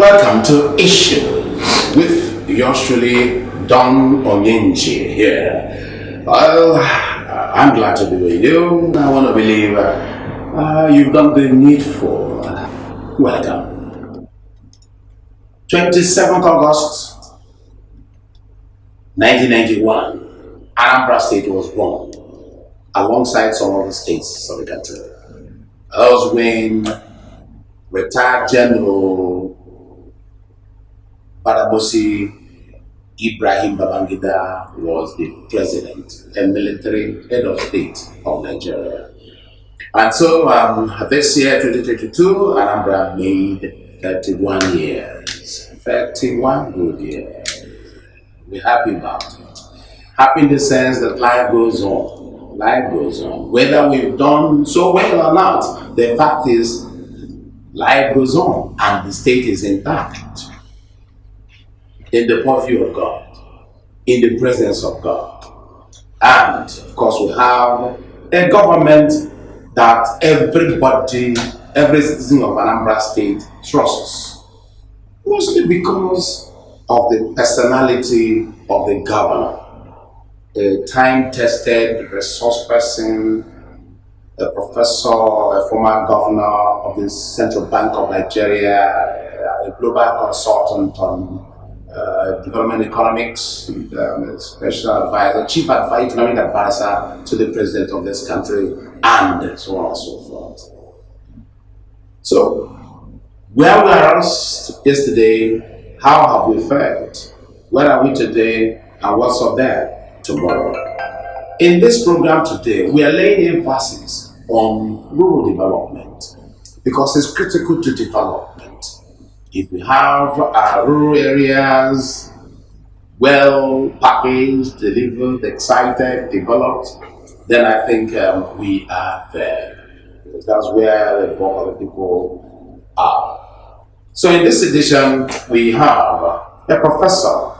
Welcome to Issues with yours truly, Don Onyenchi here. Well, I'm glad to be with you. I want to believe you've done the needful. Welcome. 27th August 1991, Anambra State was born alongside some other states of the country. That was when retired General Badabosi Ibrahim Babangida was the president and military head of state of Nigeria. And so this year, 2022, Anambra made 31 years. 31 good years. We're happy about it. Happy in the sense that life goes on. Life goes on. Whether we've done so well or not, the fact is, life goes on and the state is intact. In the purview of God, in the presence of God. And of course, we have a government that everybody, every citizen of Anambra State trusts, mostly because of the personality of the governor, a time-tested resource person, a professor, a former governor of the Central Bank of Nigeria, a global consultant on development economics, special advisor, chief economic advisor to the president of this country, and so on and so forth. So, where were us yesterday? How have we fared? Where are we today? And what's up there tomorrow? In this program today, we are laying emphasis on rural development because it's critical to development. If we have our rural areas well packaged, delivered, excited, developed, then I think we are there. Because that's where the bulk of the people are. So in this edition, we have a professor,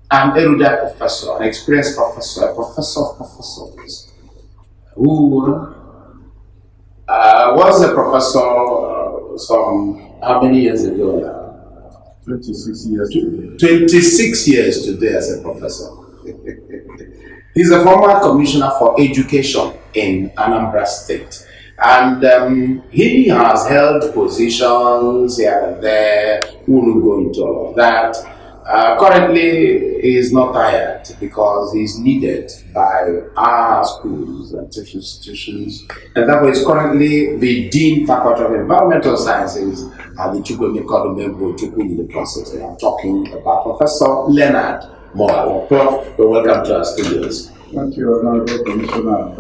an erudite professor, an experienced professor, a professor of professors, who was a professor how many years ago now? 26 years today. 26 years today as a professor. He's a former commissioner for education in Anambra State. And he has held positions here and there. We will go into all of that. Currently, he is not hired because he's needed by our schools and teaching institutions, and therefore is currently the Dean Faculty of Environmental Sciences at the Chukwu University. I'm talking about Professor Leonard Moore. Prof, welcome to our studios. Thank you, Honorable Commissioner.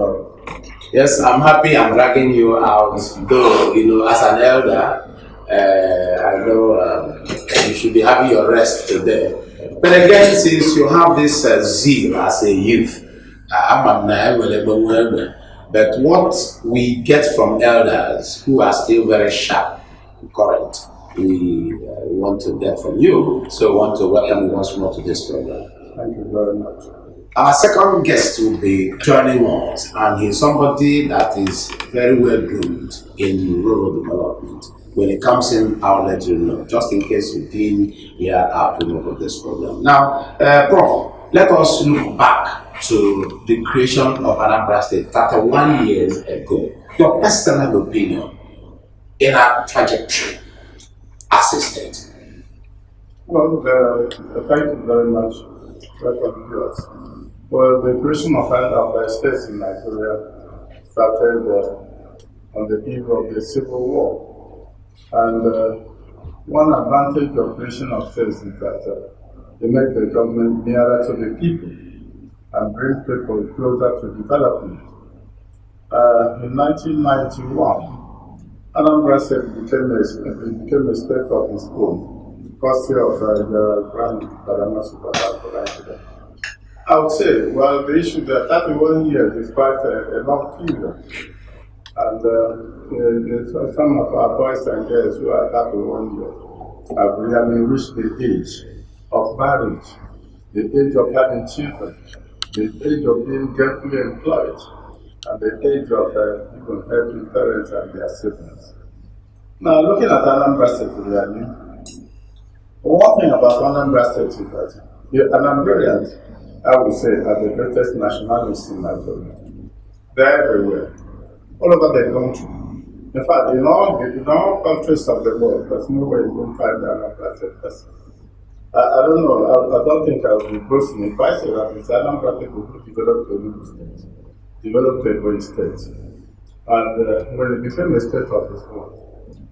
Yes, I'm happy I'm dragging you out, though, as an elder, I know you should be having your rest today. But again, since you have this zeal as a youth, but what we get from elders who are still very sharp, current, we want to get from you. So we want to welcome you once more to this program. Thank you very much. Our second guest will be joining us, and he's somebody that is very well groomed in rural development. When it comes in, I'll let you know, just in case you didn't hear our promote of this program. Now, Prof, let us look back to the creation of Anambra State 31 years ago. Your personal opinion in our trajectory as a state. Well, thank you very much. Welcome to us. Well, the creation of Anambra State in Nigeria started on the eve of the Civil War. And one advantage of creation of states is that they make the government nearer to the people and bring people closer to development. In 1991, Anambra State became a state of its own, courtesy of General Badamosi. I would say, well, the issue that 31 years is quite a long period. And some of our boys and girls who are 31 years have really reached the age of marriage, the age of having children, the age of being gainfully employed, and the age of even helping parents and their siblings. Now, looking at Anambra State really, one thing about Anambra State is that the Anambrians, I would say, are the greatest nationalists in Nigeria. They're everywhere, all over the country. In fact, in all countries of the world, there's no way you won't find an Anambra State person. I don't know, I don't think I'll be boasting if I say that it's Anambra people who developed the new state, developed the Ebonyi state. And when it became a state of its own,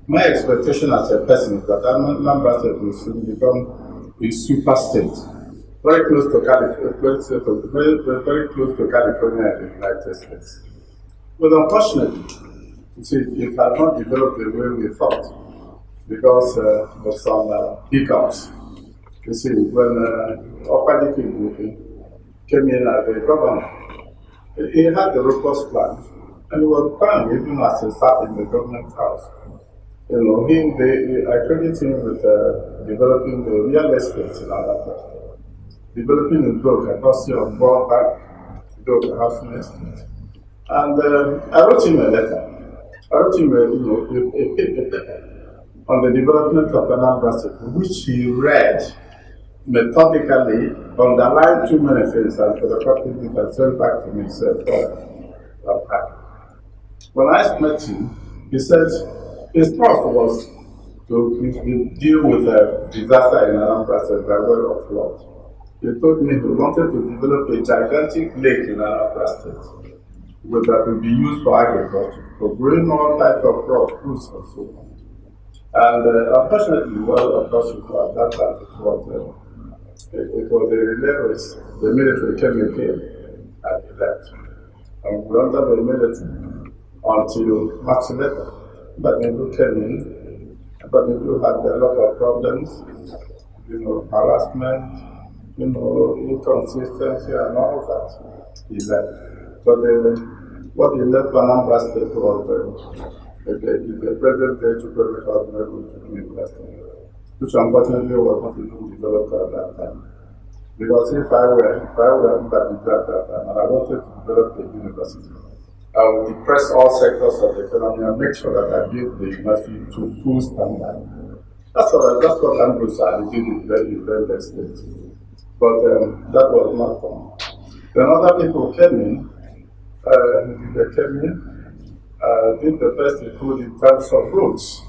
my expectation as a person is that Anambra State will soon become a super state, very close to California, very close to California and the United States. But unfortunately, you see, it has not developed the way we thought because of some hiccups. You see, when Opadiki came in as a governor, he had the robust plan, and he was planning even as a staff in the government house. I credit him with developing the real estate in Anambra, developing the book, I got see on World Bank, built a housing estate. And I wrote him a letter. I wrote him a paper on the development of Anambra State, which he read methodically, underlined too many things, and for the copy it and sent back to me, said, I'm happy. When I met him, he said his trust was to deal with a disaster in Anambra State by way of flood. He told me he wanted to develop a gigantic lake in Anambra State that would be used for agriculture, for growing all types of crops, fruits, and so on. And unfortunately, well, of course, at that time it was a relay race. The military came again and he left. And we were under the military until much later. But Nebu came in, but Nebu had a lot of problems, harassment, inconsistency and all that. He left. But what he left Anambra State was the present day Chukwuemeka was able to do investing, which unfortunately was not even developed at that time. Because if I were Mbadi at that time and I wanted to develop a university, I would depress all sectors of the economy and make sure that I build the university to full standard. That's what Andrew said, he did in the state. But that was not done. Then other people came in, did the best he could in terms of roads.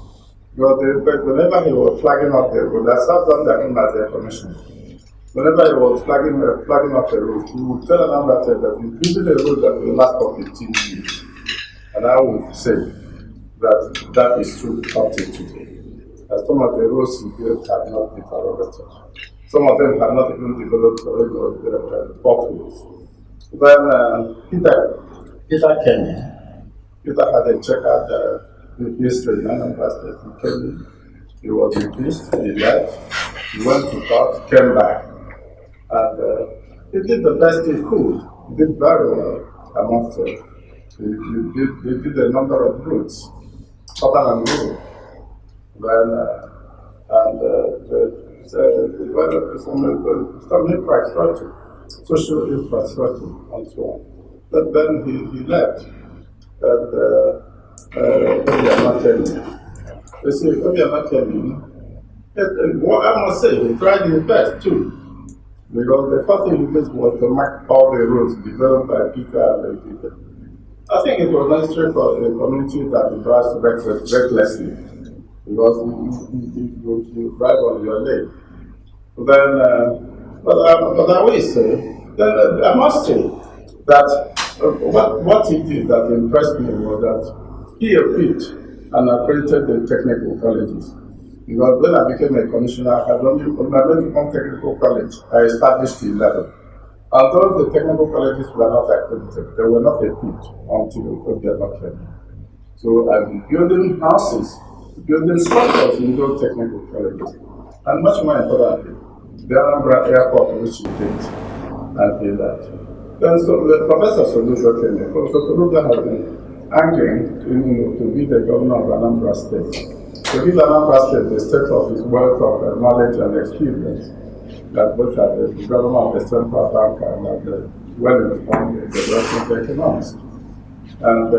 But whenever he was flagging up the road, I sat down there as a commissioner. Whenever he was flagging up the road, he would tell Anambra that he's building a road that will last for 15 years. And I would say that is true up to today. As some of the roads he built have not been corrected. Some of them have not even developed potholes. Then Peter came in. Peter had a check out the history in Anambra State. He came in, he was impeached, he left, he went to court, came back. And he did the best he could. He did very well amongst them. He did a number of routes, urban and rural. Some infrastructure, social infrastructure, and so on. But then he left. And Obiama came in. You see, Obiama came in. I must say, he tried his best too. Because the first thing he did was to mark all the roads developed by Peter and Peter. I think it was necessary for a community that drives recklessly, because you drive on your lane. But I will say, I must say that what he did that impressed me was that he equipped and accredited the technical colleges. Because when I became a commissioner, I went to one technical college. I established 11. Although the technical colleges were not accredited, they were not equipped until Obiama came. So I'm building houses, building structures in those technical colleges. And much more importantly, the Anambra Airport, which he did, and he left. Then so the Professor Soludo came in. Professor Soludo has been angling to be the governor of Anambra State. To give Anambra State the state of his wealth of knowledge and experience, that both at the governor of the central bank and at the well-informed development economics. And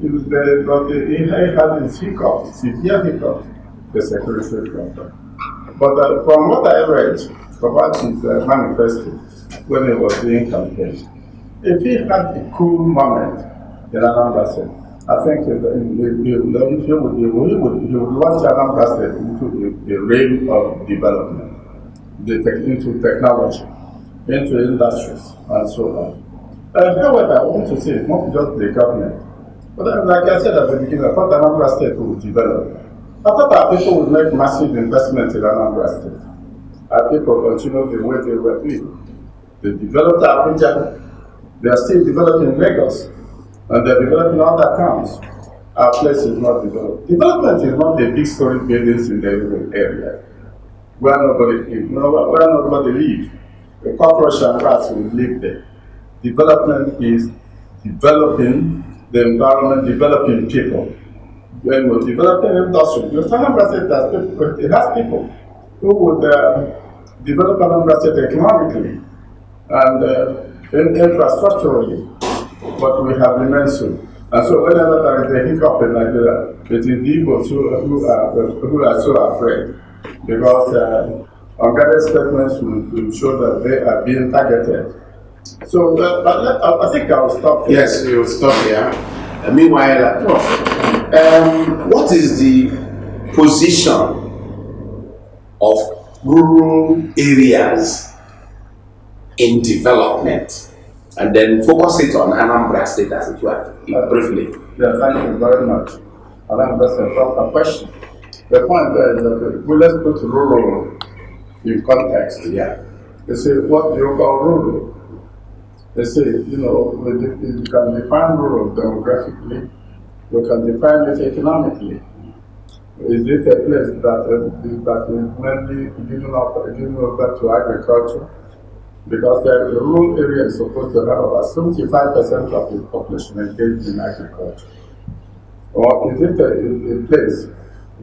He had his hiccups, severe hiccups, the security contract. But from what I read about his manifesto when he was doing campaign, if he had a cool moment in Anambra State, I think he would launch Anambra State into a realm of development, into technology, into industries, and so on. However, I want to say it's not just the government. But like I said at the beginning, I thought Anambra State would develop. I thought our people would make massive investments in Anambra State. Our people continue the way they were doing. They developed Abuja. They are still developing Lagos. And they're developing other towns. Our place is not developed. Development is not the big story buildings in the rural area where nobody lives. The cockroach and rats will live there. Development is developing the environment, developing people. When we're developing industry, because Anambra State it has people who would develop Anambra State economically and infrastructurally, but we have remained so. And so whenever there is a hiccup in Nigeria, it is the Igbos who are so afraid, because unguarded statements will show that they are being targeted. So, I think I will stop here. Yes, you will stop here. Meanwhile, what is the position of rural areas in development? And then focus it on Anambra State as it were, briefly. Yeah, thank you very much. I think that's a proper question. The point there is that let's put rural in context. Yeah. You see, what do you call rural? They say, you can define rural demographically, you can define it economically. Is it a place that is mainly given over to agriculture? Because the rural area is supposed to have about 75% of the population engaged in agriculture. Or is it a place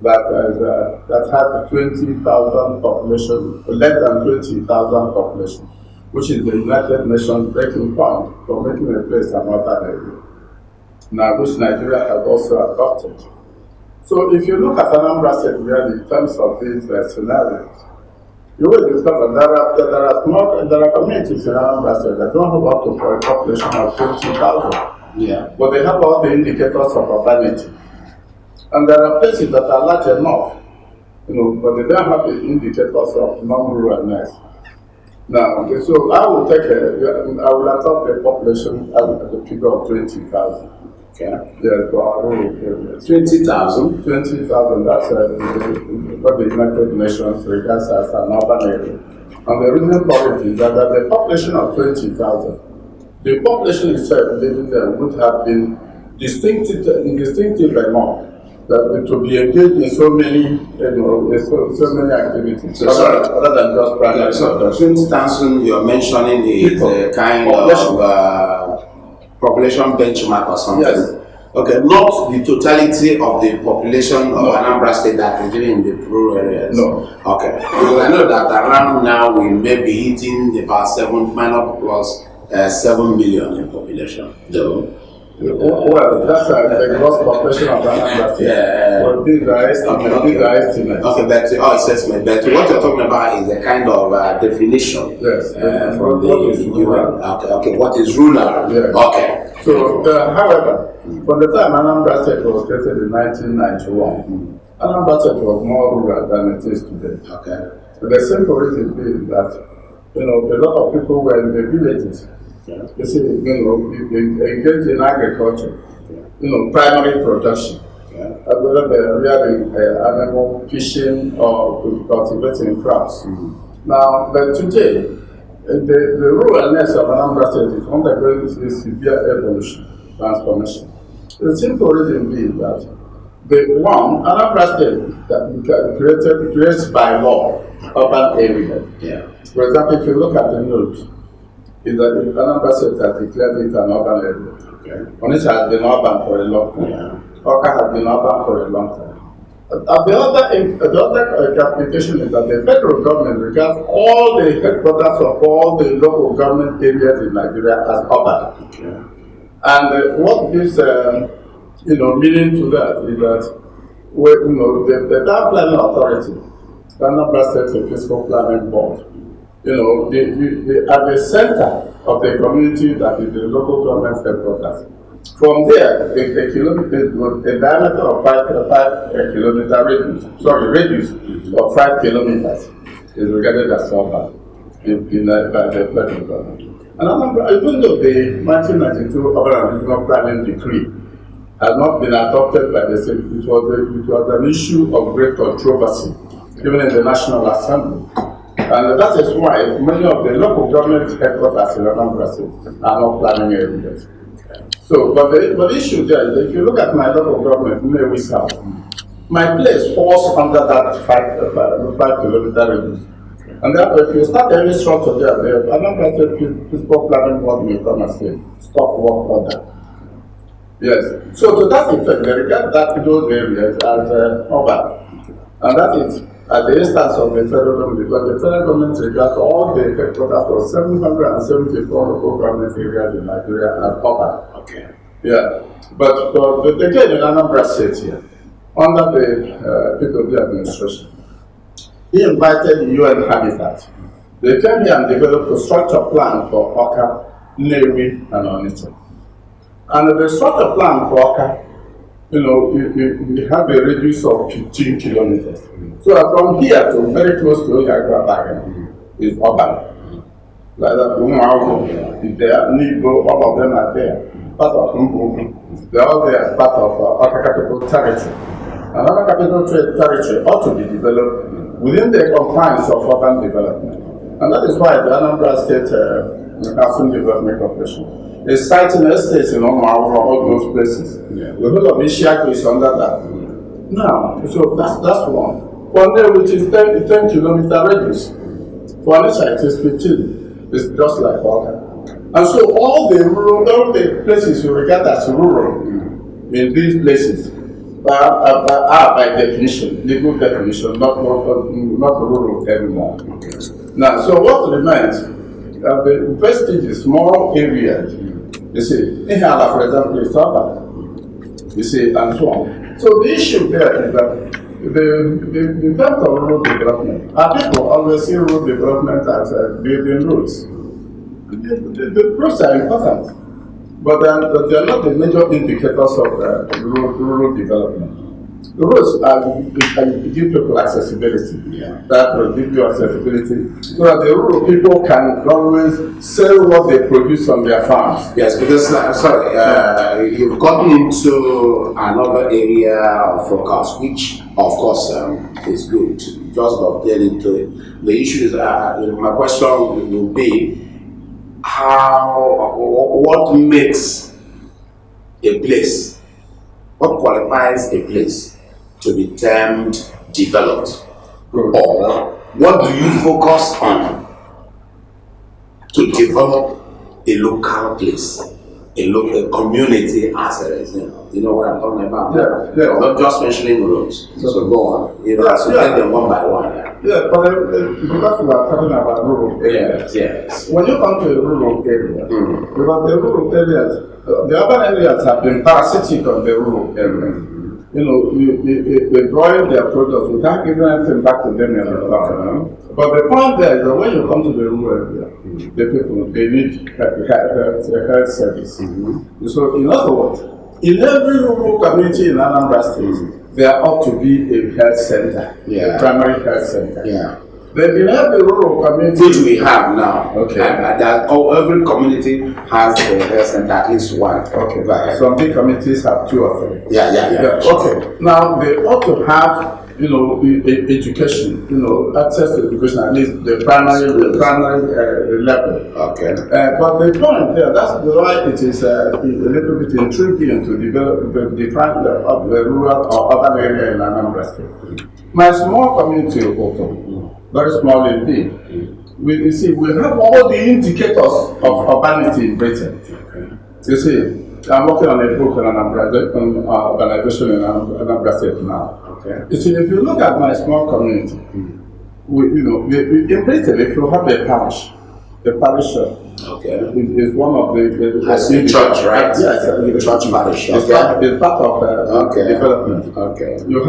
that has 20,000 population, less than 20,000 population, which is the United Nations breaking point for making a place an urban area, now which Nigeria has also adopted. So if you look at Anambra State really in terms of these scenarios, you will discover there are communities in Anambra State that don't have up to a population of 20,000. Yeah. But they have all the indicators of urbanity. And there are places that are large enough, but they don't have the indicators of non-ruralness. Now, okay, so I will adopt the population at the figure of 20,000. Okay. Yeah, for our rural areas. 20,000? 20,000, that's what the United Nations regards as an urban area. And the reason for it is that the population of 20,000, the population itself living there would have been distinctive enough that to be engaged in so many, so many activities. So sorry, other than just primary. So 20,000 you're mentioning is a kind of population benchmark or something. Yes. Okay, not the totality of the population of Anambra State that is living in the rural areas. No. Okay, because I know that around now we may be hitting about 7 million in population. Though. Well, that's the gross population of Anambra State. Yeah. But these are estimates. Okay, that's assessment. But what you're talking about is a kind of definition. Yes. From the UN. Okay, what is rural? Yes. Okay. So, however, from the time Anambra State was created in 1991, Anambra State was more rural than it is today. Okay. The simple reason being that, a lot of people were in the villages. Yeah. You see, engaged in agriculture, primary production. Yeah. Whether they're rearing animal, fishing, or cultivating crops. Now, but today, the ruralness of Anambra State is undergoing a severe evolution, transformation. The simple reason being that Anambra State that creates by law urban area. Yeah. For example, if you look at the note, is that the Anambra State has declared it an urban area. Okay. Onitsha has been urban for a long time. Yeah. Awka has been urban for a long time. The other application is that the federal government regards all the headquarters of all the local government areas in Nigeria as urban. Okay. And what this Meaning to that is that the town planning authority, the Anambra State Fiscal Planning Board, they are the center of the community that is the local government headquarters. From there, a diameter of 5 kilometer radius of 5 kilometers is regarded as urban by the federal government. And even though the 1992 Urban and Regional Planning Decree has not been adopted by the state, it was an issue of great controversy, even in the National Assembly. And that is why many of the local government headquarters in Anambra State are not planning areas. So, but the issue there is, if you look at my local government, Nnewi South, my place falls under that 5 kilometer radius. And therefore, if you start any structure there, the Anambra State Fiscal Planning Board may come and say, stop work order. Yes. So to that effect, they regard those areas as urban. And that is at the instance of the federal government, because the federal government regards all the headquarters of 774 local government areas in Nigeria as urban. Okay. Yeah. But again, in Anambra State here, under the PWD administration, he invited the UN Habitat. They came here and developed a structure plan for Oka, Nnewi, and Onitsha. And the structure plan for Oka, we have a radius of 15 kilometers. So from here to very close to Oyagrabag is urban. Like that, Umau is there, Nibo, all of them are there. Part of Umbu, they're all there as part of Oka Capital Territory. Another capital territory ought to be developed within the confines of urban development. And that is why the Anambra State Housing Development Corporation is citing estates in all those places. Yeah. The whole of Ishiaku is under that. Now, so that's one. For there, which is 10 kilometer radius. For Onitsha, it is 15. It's just like water. And so all the places you regard as rural in these places are by definition, legal definition, not rural anymore. Now, so what remains? The vestige small areas. You see, Ihala, for example, is urban. You see, and so on. So the issue there is that the terms of rural development, people always see rural development as building roads. The roads are important, but they are not the major indicators of rural development. The roads give people accessibility. Yeah. That will give you accessibility so that the rural people can always sell what they produce on their farms. Yes, because, you've gotten into another area of focus, which, of course, is good. Just get into it. The issue is, my question will be, what makes a place, what qualifies a place to be termed developed? Or what do you focus on to develop a local place, a local community as a result? You know what I'm talking about? Yeah. I'm not just mentioning roads. So go on. So take them one by one. Yeah, but because we are talking about rural areas. Yes. When you come to a rural area, because the rural areas, the urban areas have been parasitic on the rural areas. They drawing their products without giving anything back to them in return. But the point there is that when you come to the rural area, the people, they need a health service. So in other words, in every rural community in Anambra State, there ought to be a health center, a primary health center. Yeah. Then in every rural community, which we have now, okay, every community has a health center, at least one. Okay, right. Some big communities have 2 or 3. Yeah. Okay. Now they ought to have, education, access to education, at least the primary level. Okay. But the point there, that's why it is a little bit intriguing to define the rural or urban area in Anambra State. My small community, very small indeed. We have all the indicators of urbanity in Britain. You see, I'm working on a book on an organization in Anambra State now. Okay. You see, if you look at my small community, in Britain, if you have a the parish church. Okay. It's one of the As in church, right? Yes, the church parish. It's part of development. Okay. You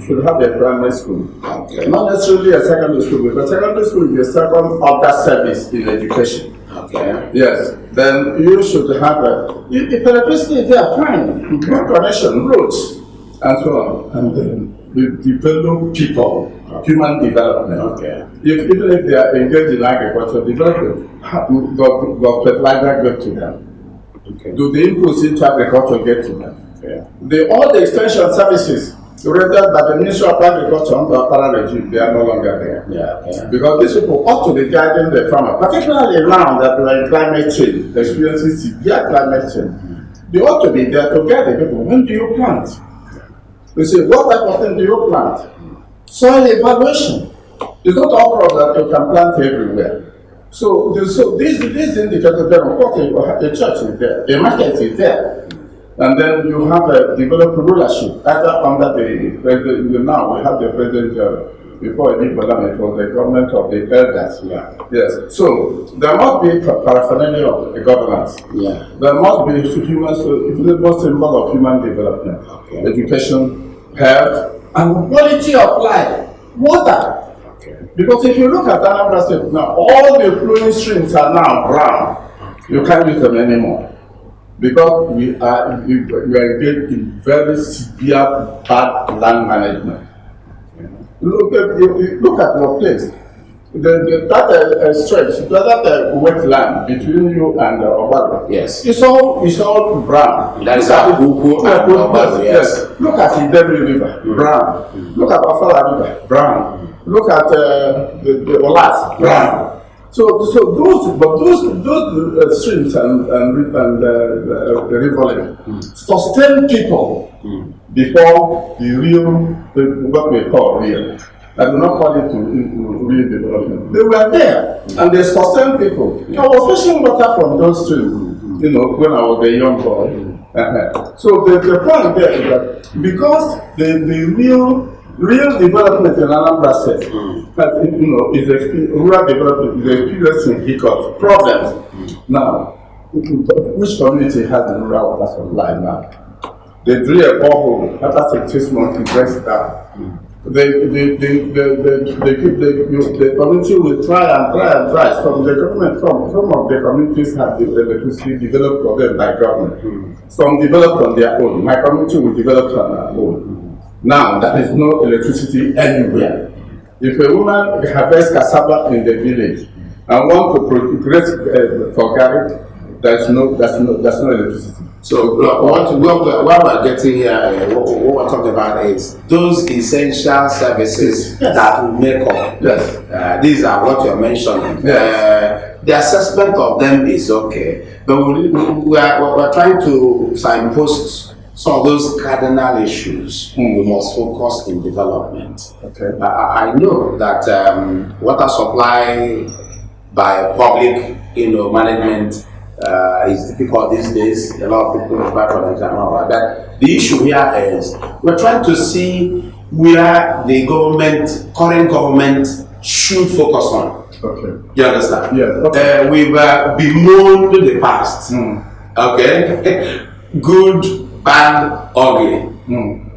should have a primary school. Okay. Not necessarily a secondary school, because secondary school is the second order service in education. Okay. Yes. Then you should have if electricity is there, fine. Good connection, roads, and so on. And then we develop people, human development. Okay. Even if they are engaged in agriculture, development, does fertilizer get to them? Okay. Do the inputs into agriculture get to them? Yeah. All the extension services rendered by the Ministry of Agriculture under Apara regime, they are no longer there. Yeah. Okay. Because these people ought to be guiding the farmer, particularly now that we are in climate change, experiencing severe climate change. They ought to be there to guide the people. When do you plant? You say, what type of thing do you plant? Soil evaluation. It's not all crops that you can plant everywhere. So these indicators there, of course, a church is there, a market is there. And then you have a developed rulership, either under the president. Now we have the president, before it was the government of the elders. Yeah. Yes. So there must be paraphernalia of the governance. Yeah. There must be human symbol of human development, education, health, and quality of life, water. Okay. Because if you look at Anambra State now, all the flowing streams are now brown. You can't use them anymore. Because we are engaged in very severe bad land management. Look at your place. That stretch, that wetland between you and Obado. Yes. It's all brown. That is our Buku and Obado, yes. Look at Idemili River, brown. Look at Afala River, brown. Look at the Olas, brown. So those streams and the river sustain people before the real, what we call real. I do not call it real development. They were there and they sustain people. I was fishing water from those streams, when I was a young boy. So the point there is that because the real development in Anambra State, rural development is experiencing hiccups, problems. Now, which community has the rural water supply now? They drill a borehole, after 6 months, it breaks down. The community will try. From the government, some of the communities have the electricity developed for them by government. Some developed on their own. My community will develop on their own. Now, there is no electricity anywhere. If a woman harvests cassava in the village and want to create for garlic, there's no electricity. So what we're getting here, what we're talking about is those essential services that will make up. Yes. These are what you're mentioning. Yes. The assessment of them is okay, but we're trying to signpost some of those cardinal issues we must focus in development. Okay. I know that water supply by public, management is difficult these days. A lot of people apply for them and all that. But the issue here is we're trying to see where the current government should focus on. Okay. You understand? Yeah. Okay. We've bemoaned the past. Okay. Good, bad, ugly.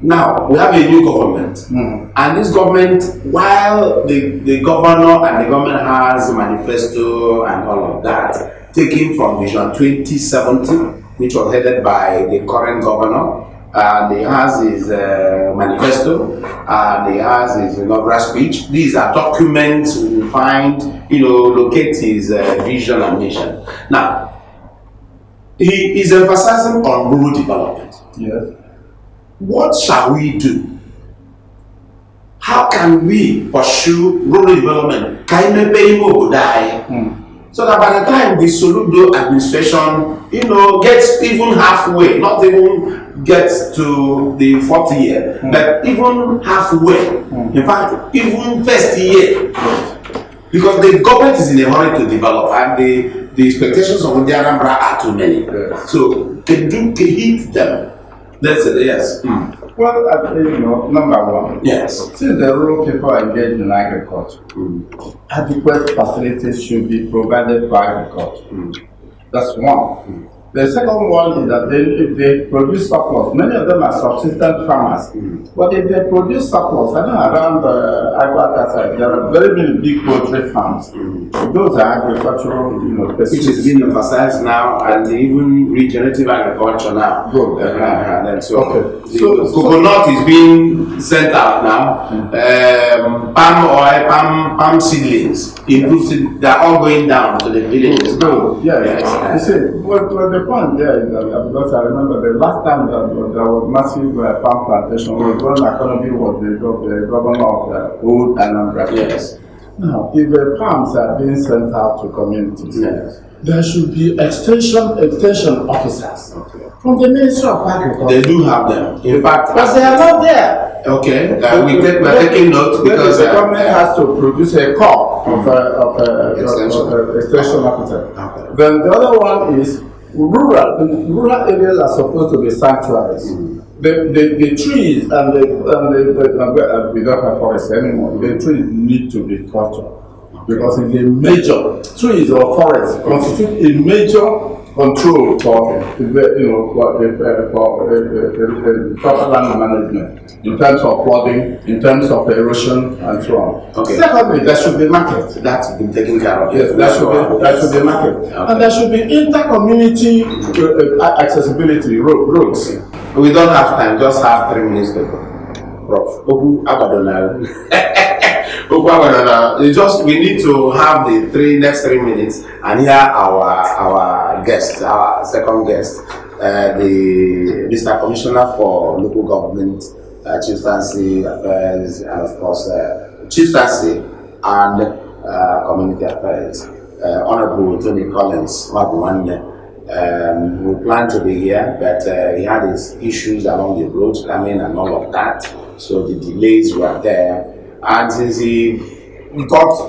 Now we have a new government, and this government, while the governor and the government has a manifesto and all of that, taken from Vision 2070, which was headed by the current governor, and he has his manifesto, and he has his inaugural speech. These are documents we will find, locate his vision and mission. Now, he is emphasizing on rural development. Yes. What shall we do? How can we pursue rural development? So that by the time the Soludo administration, gets even halfway, not even gets to the 4th year, but even halfway, in fact, even first year, because the government is in a hurry to develop, and the expectations of the Anambra are too many. So can hit them. Let's say yes. Well, number one, Yes. since the rural people are engaged in agriculture, adequate facilities should be provided for agriculture. That's one. The second one is that if they produce surplus, many of them are subsistence farmers. But if they produce surplus, I know around Aguata there are very many big poultry farms. Those are agricultural, Which is being emphasized now, and even regenerative agriculture now. Good. And then so, Okay. so coconut is being sent out now. Palm oil, palm seedlings, they're all going down to the villages now. Yes. You see, what the point there is that because I remember the last time that there was massive palm plantation was when Economy was the governor of the old Anambra. Yes. Now, if the palms are being sent out to communities, Yes. there should be extension officers from the Ministry of Agriculture. They do have them. In fact, But they are not there. okay, we're taking note because the government has to produce a corps of Extension. extension officer. Okay. Then the other one is rural areas are supposed to be sanctuaries. The trees and we don't have forests anymore. The trees need to be cultured because it's a major trees or forests constitute a major control for the proper land management in terms of flooding, in terms of erosion, and so on. Okay. Secondly, there should be market. That's been taken care of. Yes, there should be market, and there should be inter-community accessibility roads. We don't have time, just have 3 minutes to go. Prof. We need to have the next 3 minutes and hear our guest, our second guest, the Mr. Commissioner for Local Government, Chieftaincy Affairs, and of course Chieftaincy and Community Affairs, Honorable Tony Collins. We planned to be here, but he had his issues along the road, and all of that. So the delays were there. And since he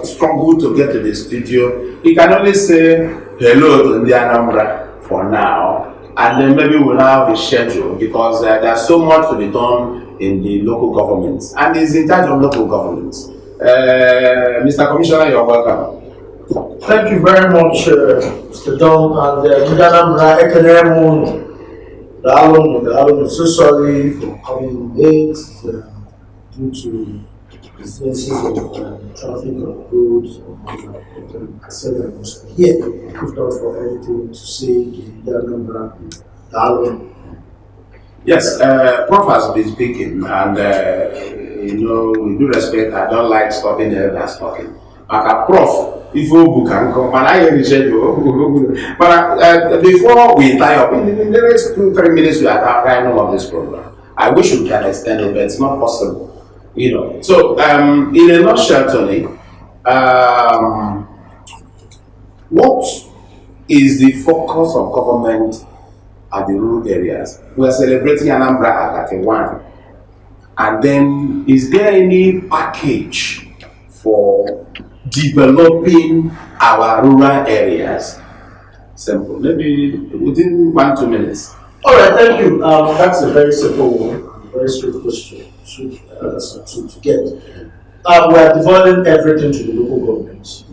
struggled to get to the studio, he can only say hello to the Anambra for now. And then maybe we'll have a schedule because there's so much to be done in the local governments. And he's in charge of local governments. Mr. Commissioner, you're welcome. Thank you very much, Mr. Don, and Anambra Ekenemu. The alum is so sorry for coming late due to businesses of traffic on roads. I said I must be here, if not for anything to say the Anambra, the alum. Yes, Prof has been speaking, and with due respect, I don't like stopping the elders talking. Like Prof. If you can come, and I hear the but before we tie up, in the next 2-3 minutes, we are running of this program. I wish we can extend it, but it's not possible. So in a nutshell, Tony, what is the focus of government at the rural areas? We are celebrating Anambra at 31, and then is there any package for developing our rural areas? Simple. Maybe within 1-2 minutes. All right, thank you. That's a very simple one, very straight question to get. We are devoting everything to the local government,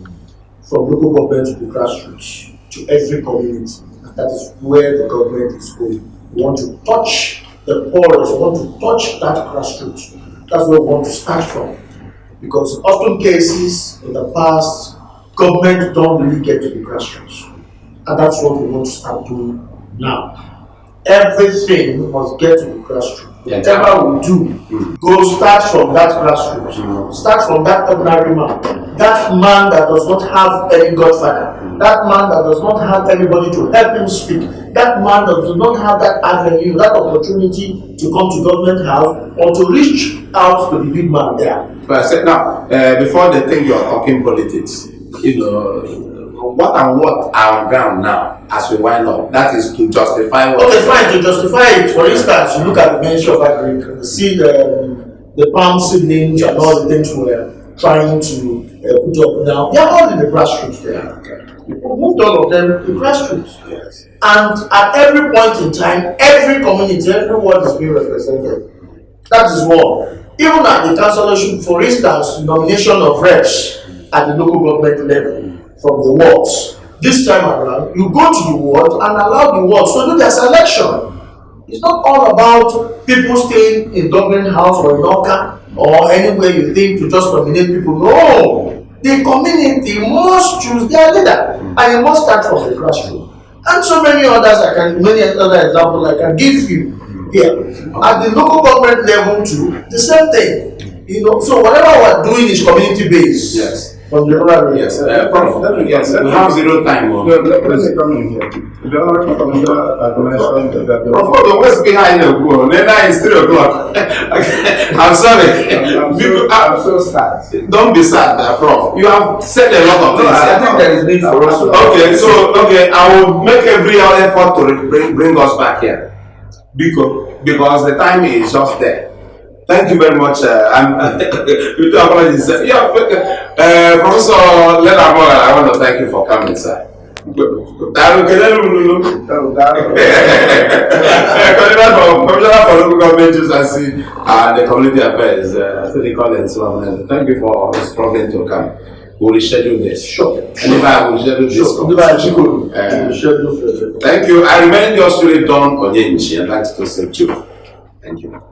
from local government to the grassroots, to every community. And that is where the government is going. We want to touch the poorest, we want to touch that grassroots. That's where we want to start from. Because often cases in the past, government don't really get to the grassroots. And that's what we want to start doing now. Everything must get to the grassroots. Whatever we do, go start from that grassroots. Start from that ordinary man. That man that does not have any godfather. That man that does not have anybody to help him speak. That man that does not have that avenue, that opportunity to come to government house or to reach out to the big man there. But I said now, before they think you're talking politics, what and what are on ground now as we wind up? That is to justify what. Okay, fine, to justify it. For instance, you look at the Ministry of Agriculture, see the palm seedlings and all the things we're trying to put up now. They are all in the grassroots there. We moved all of them to the grassroots. Yes. And at every point in time, every community, everyone is being represented. That is one. Even at the councillorship, for instance, nomination of reps at the local government level from the wards. This time around, you go to the ward and allow the wards to do their selection. It's not all about people staying in Dublin House or in Oka or anywhere you think to just nominate people. No! The community must choose their leader, and it must start from the grassroots. And so many others, many other examples I can give you here. At the local government level too, the same thing. So whatever we're doing is community based. Yes. From the rural Yes, Prof. Yes, we have zero time. Let me come in here. The Honorable Commissioner had mentioned that Prof, the what's behind the goal? Then now it's 3 o'clock. I'm sorry. I'm so sad. Don't be sad, Prof. You have said a lot of things. I think there is need for us to. Okay, I will make every other effort to bring us back here. Because the time is just there. Thank you very much. You do apologize. Yeah, Professor Leonard, I want to thank you for coming, sir. Commissioner for Local Government Agency and the Community Affairs, Anthony Collins. Thank you for struggling to come. We'll reschedule this. Sure. And if I will reschedule this. Thank you. I remain your student Don Onyenchi. I'd like to say too. Thank you.